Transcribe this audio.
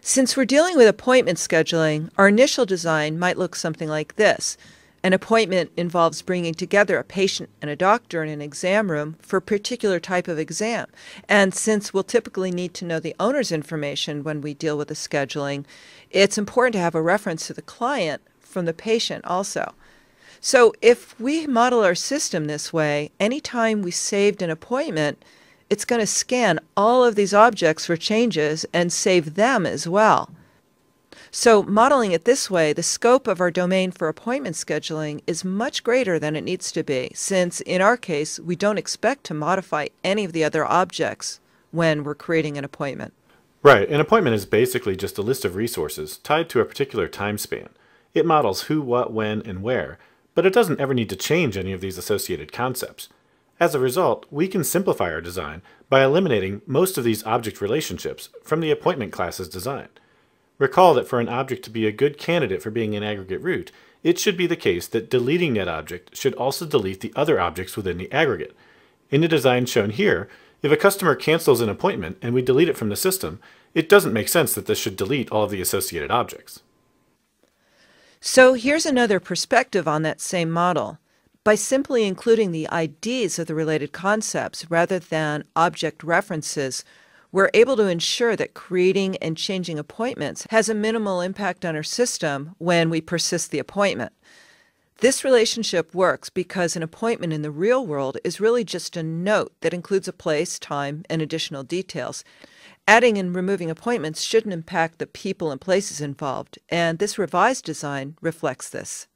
Since we're dealing with appointment scheduling, our initial design might look something like this. An appointment involves bringing together a patient and a doctor in an exam room for a particular type of exam. And since we'll typically need to know the owner's information when we deal with the scheduling, it's important to have a reference to the client from the patient also. So if we model our system this way, anytime we saved an appointment, it's going to scan all of these objects for changes and save them as well. So modeling it this way, the scope of our domain for appointment scheduling is much greater than it needs to be, since in our case, we don't expect to modify any of the other objects when we're creating an appointment. Right, an appointment is basically just a list of resources tied to a particular time span. It models who, what, when, and where, but it doesn't ever need to change any of these associated concepts. As a result, we can simplify our design by eliminating most of these object relationships from the appointment class's design. Recall that for an object to be a good candidate for being an aggregate root, it should be the case that deleting that object should also delete the other objects within the aggregate. In the design shown here, if a customer cancels an appointment and we delete it from the system, it doesn't make sense that this should delete all of the associated objects. So here's another perspective on that same model. By simply including the IDs of the related concepts rather than object references, we're able to ensure that creating and changing appointments has a minimal impact on our system when we persist the appointment. This relationship works because an appointment in the real world is really just a note that includes a place, time, and additional details. Adding and removing appointments shouldn't impact the people and places involved, and this revised design reflects this.